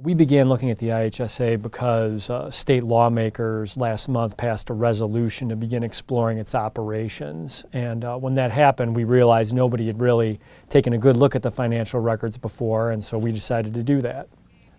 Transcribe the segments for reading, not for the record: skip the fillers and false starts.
We began looking at the IHSA because state lawmakers last month passed a resolution to begin exploring its operations. And when that happened, we realized nobody had really taken a good look at the financial records before, and so we decided to do that.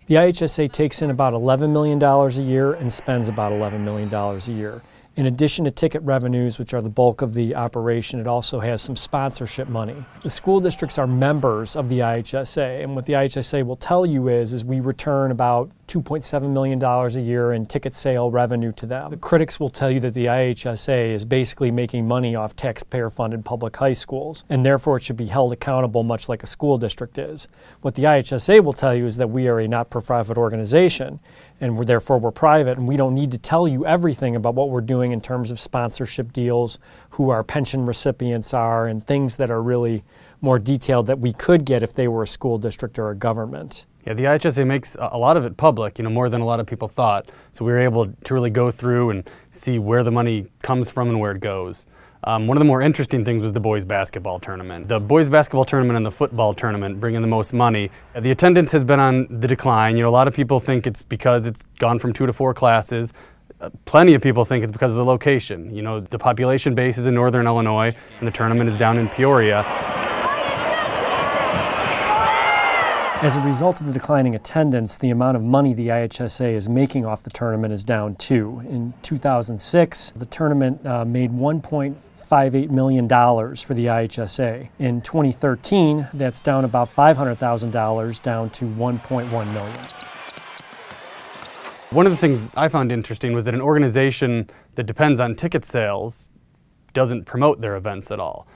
The IHSA takes in about $11 million a year and spends about $11 million a year. In addition to ticket revenues, which are the bulk of the operation, it also has some sponsorship money. The school districts are members of the IHSA, and what the IHSA will tell you is we return about $2.7 million a year in ticket sale revenue to them. The critics will tell you that the IHSA is basically making money off taxpayer-funded public high schools, and therefore it should be held accountable much like a school district is. What the IHSA will tell you is that we are a not-for-profit organization, and therefore we're private, and we don't need to tell you everything about what we're doing in terms of sponsorship deals, who our pension recipients are, and things that are really more detailed that we could get if they were a school district or a government. Yeah, the IHSA makes a lot of it public, more than a lot of people thought. So we were able to really go through and see where the money comes from and where it goes. One of the more interesting things was the boys basketball tournament. The boys basketball tournament and the football tournament bring in the most money. The attendance has been on the decline. A lot of people think it's because it's gone from 2 to 4 classes. Plenty of people think it's because of the location. The population base is in northern Illinois and the tournament is down in Peoria. As a result of the declining attendance, the amount of money the IHSA is making off the tournament is down too. In 2006, the tournament made $1.58 million for the IHSA. In 2013, that's down about $500,000, down to $1.1 million. One of the things I found interesting was that an organization that depends on ticket sales doesn't promote their events at all.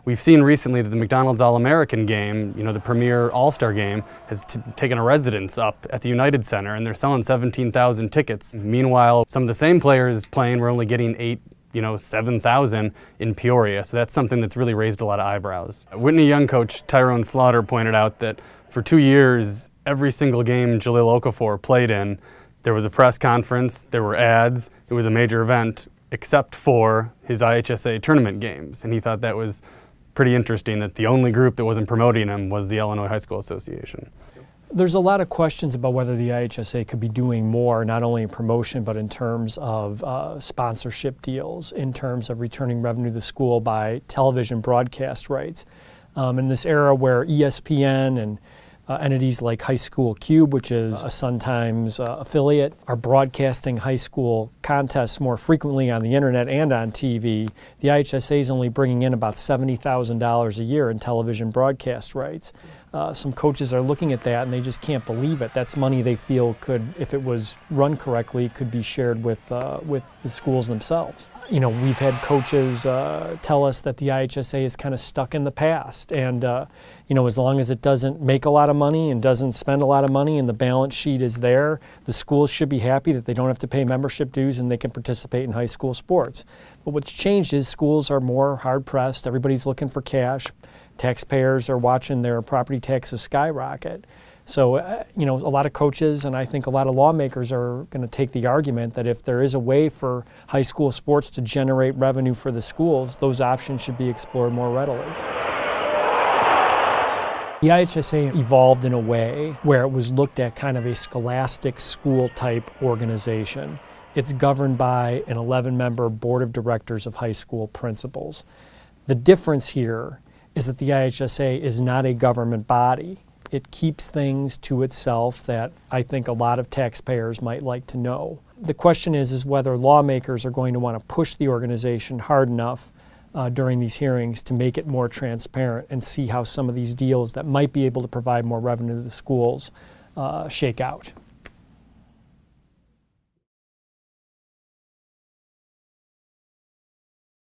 We've seen recently that the McDonald's All-American game, the premier All-Star game, has taken a residence up at the United Center, and they're selling 17,000 tickets. Meanwhile, some of the same players playing were only getting 7,000 in Peoria, so that's something that's really raised a lot of eyebrows. Whitney Young coach Tyrone Slaughter pointed out that for 2 years, every single game Jalil Okafor played in, there was a press conference, there were ads, it was a major event, except for his IHSA tournament games, and he thought that was pretty interesting that the only group that wasn't promoting him was the Illinois High School Association. There's a lot of questions about whether the IHSA could be doing more, not only in promotion, but in terms of sponsorship deals, in terms of returning revenue to the school by television broadcast rights. In this era where ESPN and entities like High School Cube, which is a Sun Times affiliate, are broadcasting high school contests more frequently on the internet and on TV. The IHSA is only bringing in about $70,000 a year in television broadcast rights. Some coaches are looking at that and they just can't believe it. That's money they feel could, if it was run correctly, could be shared with the schools themselves. We've had coaches tell us that the IHSA is kind of stuck in the past, and as long as it doesn't make a lot of money and doesn't spend a lot of money and the balance sheet is there, the schools should be happy that they don't have to pay membership dues and they can participate in high school sports. But what's changed is schools are more hard-pressed. Everybody's looking for cash. Taxpayers are watching their property taxes skyrocket. So, a lot of coaches and I think a lot of lawmakers are going to take the argument that if there is a way for high school sports to generate revenue for the schools, those options should be explored more readily. The IHSA evolved in a way where it was looked at kind of a scholastic school-type organization. It's governed by an 11-member board of directors of high school principals. The difference here is that the IHSA is not a government body. It keeps things to itself that I think a lot of taxpayers might like to know. The question is whether lawmakers are going to want to push the organization hard enough during these hearings to make it more transparent and see how some of these deals that might be able to provide more revenue to the schools shake out.